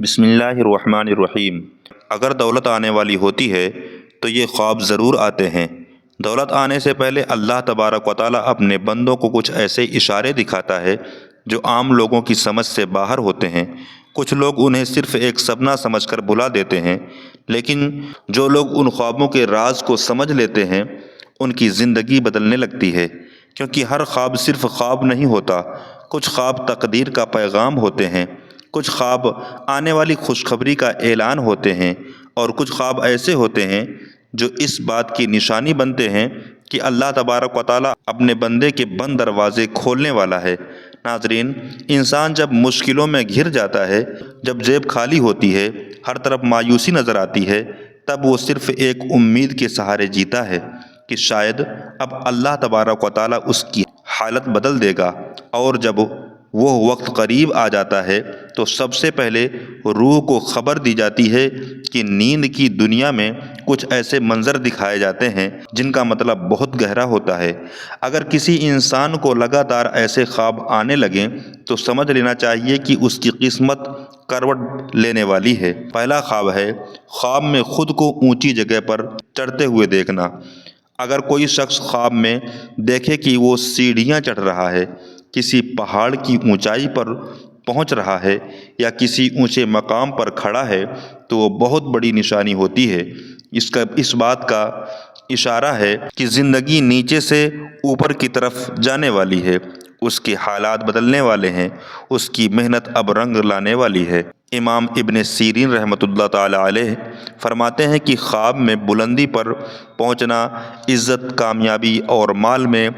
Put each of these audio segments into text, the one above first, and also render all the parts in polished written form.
بسم اللہ الرحمن الرحیم۔ اگر دولت آنے والی ہوتی ہے تو یہ خواب ضرور آتے ہیں۔ دولت آنے سے پہلے اللہ تبارک و تعالیٰ اپنے بندوں کو کچھ ایسے اشارے دکھاتا ہے جو عام لوگوں کی سمجھ سے باہر ہوتے ہیں۔ کچھ لوگ انہیں صرف ایک سپنا سمجھ کر بھلا دیتے ہیں، لیکن جو لوگ ان خوابوں کے راز کو سمجھ لیتے ہیں ان کی زندگی بدلنے لگتی ہے، کیونکہ ہر خواب صرف خواب نہیں ہوتا۔ کچھ خواب تقدیر کا پیغام ہوتے ہیں، کچھ خواب آنے والی خوشخبری کا اعلان ہوتے ہیں، اور کچھ خواب ایسے ہوتے ہیں جو اس بات کی نشانی بنتے ہیں کہ اللہ تبارک و تعالیٰ اپنے بندے کے بند دروازے کھولنے والا ہے۔ ناظرین، انسان جب مشکلوں میں گھر جاتا ہے، جب جیب خالی ہوتی ہے، ہر طرف مایوسی نظر آتی ہے، تب وہ صرف ایک امید کے سہارے جیتا ہے کہ شاید اب اللہ تبارک و تعالیٰ اس کی حالت بدل دے گا۔ اور جب وہ وقت قریب آ جاتا ہے تو سب سے پہلے روح کو خبر دی جاتی ہے کہ نیند کی دنیا میں کچھ ایسے منظر دکھائے جاتے ہیں جن کا مطلب بہت گہرا ہوتا ہے۔ اگر کسی انسان کو لگاتار ایسے خواب آنے لگیں تو سمجھ لینا چاہیے کہ اس کی قسمت کروٹ لینے والی ہے۔ پہلا خواب ہے خواب میں خود کو اونچی جگہ پر چڑھتے ہوئے دیکھنا۔ اگر کوئی شخص خواب میں دیکھے کہ وہ سیڑھیاں چڑھ رہا ہے، کسی پہاڑ کی اونچائی پر پہنچ رہا ہے یا کسی اونچے مقام پر کھڑا ہے تو وہ بہت بڑی نشانی ہوتی ہے۔ اس بات کا اشارہ ہے کہ زندگی نیچے سے اوپر کی طرف جانے والی ہے، اس کے حالات بدلنے والے ہیں، اس کی محنت اب رنگ لانے والی ہے۔ امام ابن سیرین رحمۃ اللہ تعالی علیہ فرماتے ہیں کہ خواب میں بلندی پر پہنچنا عزت، کامیابی اور مال میں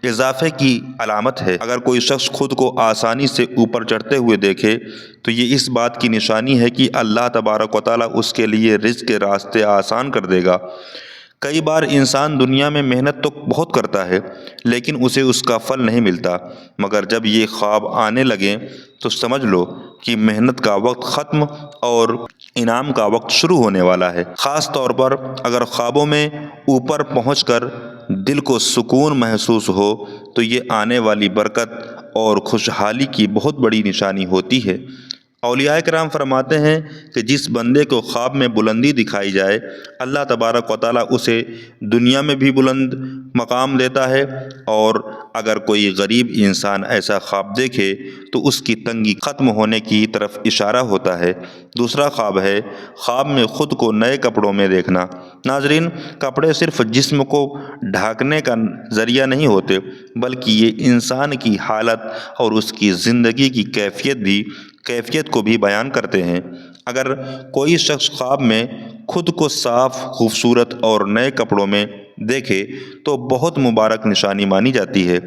اضافے کی علامت ہے۔ اگر کوئی شخص خود کو آسانی سے اوپر چڑھتے ہوئے دیکھے تو یہ اس بات کی نشانی ہے کہ اللہ تبارک و تعالیٰ اس کے لیے رزق کے راستے آسان کر دے گا۔ کئی بار انسان دنیا میں محنت تو بہت کرتا ہے لیکن اسے اس کا پھل نہیں ملتا، مگر جب یہ خواب آنے لگیں تو سمجھ لو کہ محنت کا وقت ختم اور انعام کا وقت شروع ہونے والا ہے۔ خاص طور پر اگر خوابوں میں اوپر پہنچ کر دل کو سکون محسوس ہو تو یہ آنے والی برکت اور خوشحالی کی بہت بڑی نشانی ہوتی ہے۔ اولیاء کرام فرماتے ہیں کہ جس بندے کو خواب میں بلندی دکھائی جائے، اللہ تبارک و تعالیٰ اسے دنیا میں بھی بلند مقام دیتا ہے، اور اگر کوئی غریب انسان ایسا خواب دیکھے تو اس کی تنگی ختم ہونے کی طرف اشارہ ہوتا ہے۔ دوسرا خواب ہے خواب میں خود کو نئے کپڑوں میں دیکھنا۔ ناظرین، کپڑے صرف جسم کو ڈھانکنے کا ذریعہ نہیں ہوتے، بلکہ یہ انسان کی حالت اور اس کی زندگی کی کیفیت کو بھی بیان کرتے ہیں۔ اگر کوئی شخص خواب میں خود کو صاف، خوبصورت اور نئے کپڑوں میں دیکھے تو بہت مبارک نشانی مانی جاتی ہے۔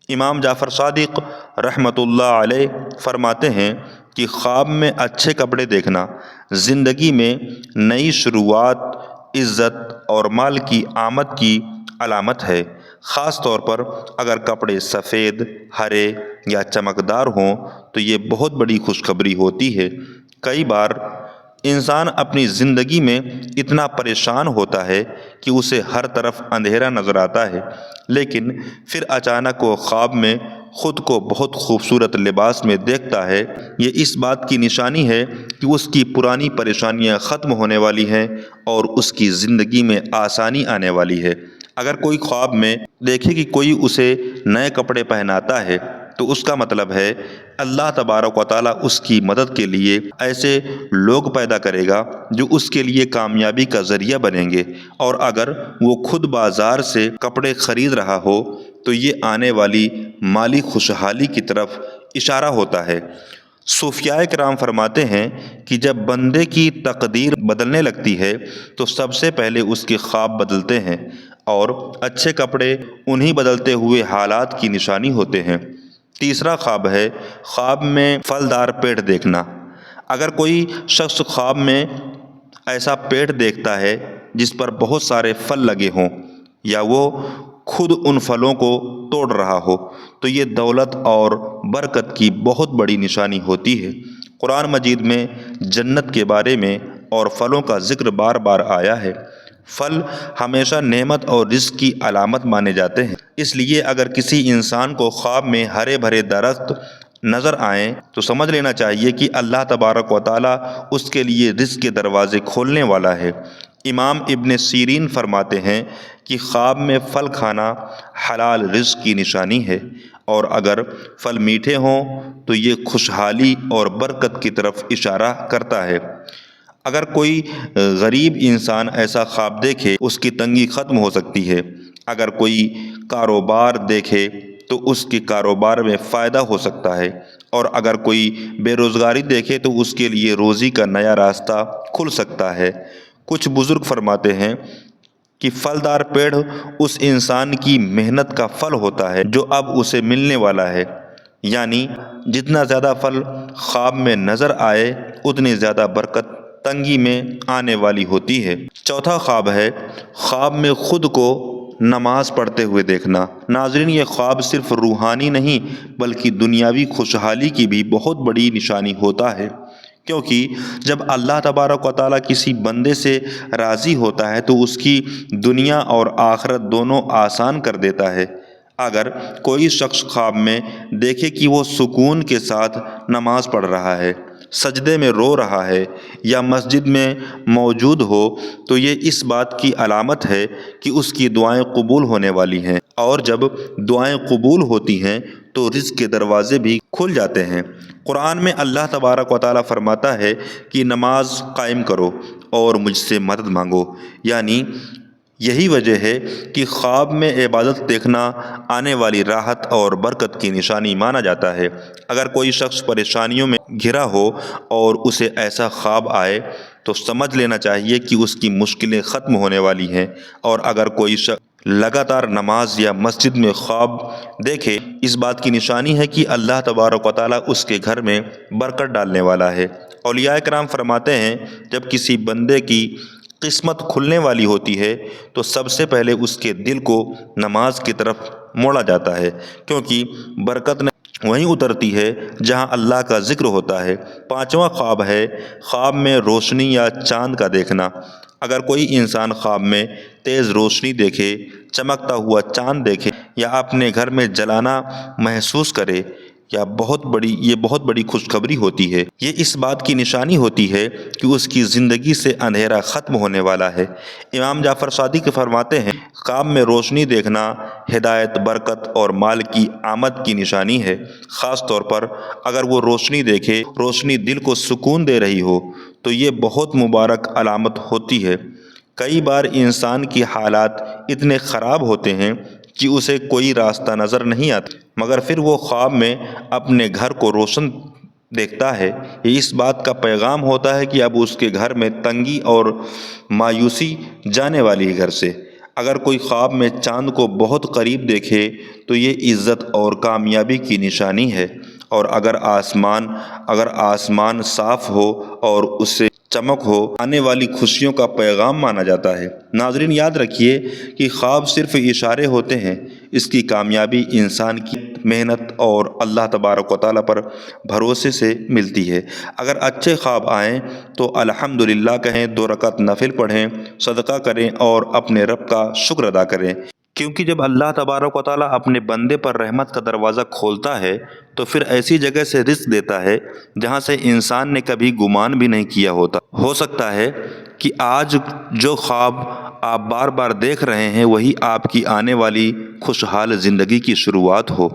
امام جعفر صادق رحمۃ اللہ علیہ فرماتے ہیں کہ خواب میں اچھے کپڑے دیکھنا زندگی میں نئی شروعات، عزت اور مال کی آمد کی علامت ہے۔ خاص طور پر اگر کپڑے سفید، ہرے یا چمکدار ہوں تو یہ بہت بڑی خوشخبری ہوتی ہے۔ کئی بار انسان اپنی زندگی میں اتنا پریشان ہوتا ہے کہ اسے ہر طرف اندھیرا نظر آتا ہے، لیکن پھر اچانک وہ خواب میں خود کو بہت خوبصورت لباس میں دیکھتا ہے۔ یہ اس بات کی نشانی ہے کہ اس کی پرانی پریشانیاں ختم ہونے والی ہیں اور اس کی زندگی میں آسانی آنے والی ہے۔ اگر کوئی خواب میں دیکھے کہ کوئی اسے نئے کپڑے پہناتا ہے تو اس کا مطلب ہے اللہ تبارک و تعالیٰ اس کی مدد کے لیے ایسے لوگ پیدا کرے گا جو اس کے لیے کامیابی کا ذریعہ بنیں گے، اور اگر وہ خود بازار سے کپڑے خرید رہا ہو تو یہ آنے والی مالی خوشحالی کی طرف اشارہ ہوتا ہے۔ صوفیاء کرام فرماتے ہیں کہ جب بندے کی تقدیر بدلنے لگتی ہے تو سب سے پہلے اس کے خواب بدلتے ہیں، اور اچھے کپڑے انہی بدلتے ہوئے حالات کی نشانی ہوتے ہیں۔ تیسرا خواب ہے خواب میں پھلدار پیڑ دیکھنا۔ اگر کوئی شخص خواب میں ایسا پیڑ دیکھتا ہے جس پر بہت سارے پھل لگے ہوں یا وہ خود ان پھلوں کو توڑ رہا ہو تو یہ دولت اور برکت کی بہت بڑی نشانی ہوتی ہے۔ قرآن مجید میں جنت کے بارے میں اور پھلوں کا ذکر بار بار آیا ہے۔ پھل ہمیشہ نعمت اور رزق کی علامت مانے جاتے ہیں، اس لیے اگر کسی انسان کو خواب میں ہرے بھرے درخت، نظر آئیں تو سمجھ لینا چاہیے کہ اللہ تبارک و تعالیٰ اس کے لیے رزق کے دروازے کھولنے والا ہے۔ امام ابن سیرین فرماتے ہیں کہ خواب میں پھل کھانا حلال رزق کی نشانی ہے، اور اگر پھل میٹھے ہوں تو یہ خوشحالی اور برکت کی طرف اشارہ کرتا ہے۔ اگر کوئی غریب انسان ایسا خواب دیکھے اس کی تنگی ختم ہو سکتی ہے۔ اگر کوئی کاروبار دیکھے تو اس کے کاروبار میں فائدہ ہو سکتا ہے، اور اگر کوئی بے روزگاری دیکھے تو اس کے لیے روزی کا نیا راستہ کھل سکتا ہے۔ کچھ بزرگ فرماتے ہیں کہ پھلدار پیڑ اس انسان کی محنت کا پھل ہوتا ہے جو اب اسے ملنے والا ہے، یعنی جتنا زیادہ پھل خواب میں نظر آئے اتنی زیادہ برکت تنگی میں آنے والی ہوتی ہے۔ چوتھا خواب ہے خواب میں خود کو نماز پڑھتے ہوئے دیکھنا۔ ناظرین، یہ خواب صرف روحانی نہیں بلکہ دنیاوی خوشحالی کی بھی بہت بڑی نشانی ہوتا ہے، کیونکہ جب اللہ تبارک و تعالیٰ کسی بندے سے راضی ہوتا ہے تو اس کی دنیا اور آخرت دونوں آسان کر دیتا ہے۔ اگر کوئی شخص خواب میں دیکھے کہ وہ سکون کے ساتھ نماز پڑھ رہا ہے، سجدے میں رو رہا ہے یا مسجد میں موجود ہو تو یہ اس بات کی علامت ہے کہ اس کی دعائیں قبول ہونے والی ہیں، اور جب دعائیں قبول ہوتی ہیں تو رزق کے دروازے بھی کھل جاتے ہیں۔ قرآن میں اللہ تبارک و تعالیٰ فرماتا ہے کہ نماز قائم کرو اور مجھ سے مدد مانگو، یعنی یہی وجہ ہے کہ خواب میں عبادت دیکھنا آنے والی راحت اور برکت کی نشانی مانا جاتا ہے۔ اگر کوئی شخص پریشانیوں میں گھرا ہو اور اسے ایسا خواب آئے تو سمجھ لینا چاہیے کہ اس کی مشکلیں ختم ہونے والی ہیں، اور اگر کوئی شخص لگاتار نماز یا مسجد میں خواب دیکھے، اس بات کی نشانی ہے کہ اللہ تبارک و تعالیٰ اس کے گھر میں برکت ڈالنے والا ہے۔ اولیاء کرام فرماتے ہیں جب کسی بندے کی قسمت کھلنے والی ہوتی ہے تو سب سے پہلے اس کے دل کو نماز کی طرف موڑا جاتا ہے، کیونکہ برکت وہیں اترتی ہے جہاں اللہ کا ذکر ہوتا ہے۔ پانچواں خواب ہے خواب میں روشنی یا چاند کا دیکھنا۔ اگر کوئی انسان خواب میں تیز روشنی دیکھے، چمکتا ہوا چاند دیکھے یا اپنے گھر میں جلانا محسوس کرے، یہ بہت بڑی خوشخبری ہوتی ہے۔ یہ اس بات کی نشانی ہوتی ہے کہ اس کی زندگی سے اندھیرا ختم ہونے والا ہے۔ امام جعفر صادق فرماتے ہیں خواب میں روشنی دیکھنا ہدایت، برکت اور مال کی آمد کی نشانی ہے۔ خاص طور پر اگر وہ روشنی دیکھے، روشنی دل کو سکون دے رہی ہو تو یہ بہت مبارک علامت ہوتی ہے۔ کئی بار انسان کی حالات اتنے خراب ہوتے ہیں کہ اسے کوئی راستہ نظر نہیں آتا، مگر پھر وہ خواب میں اپنے گھر کو روشن دیکھتا ہے۔ یہ اس بات کا پیغام ہوتا ہے کہ اب اس کے گھر میں تنگی اور مایوسی جانے والی ہے گھر سے۔ اگر کوئی خواب میں چاند کو بہت قریب دیکھے تو یہ عزت اور کامیابی کی نشانی ہے، اور اگر آسمان صاف ہو اور اس سے چمک ہو، آنے والی خوشیوں کا پیغام مانا جاتا ہے۔ ناظرین، یاد رکھیے کہ خواب صرف اشارے ہوتے ہیں، اس کی کامیابی انسان کی محنت اور اللہ تبارک و تعالیٰ پر بھروسے سے ملتی ہے۔ اگر اچھے خواب آئیں تو الحمدللہ کہیں، 2 رکعت نفل پڑھیں، صدقہ کریں اور اپنے رب کا شکر ادا کریں، کیونکہ جب اللہ تبارک و تعالیٰ اپنے بندے پر رحمت کا دروازہ کھولتا ہے تو پھر ایسی جگہ سے رزق دیتا ہے جہاں سے انسان نے کبھی گمان بھی نہیں کیا ہوتا۔ ہو سکتا ہے کہ آج جو خواب آپ بار بار دیکھ رہے ہیں وہی آپ کی آنے والی خوشحال زندگی کی شروعات ہو۔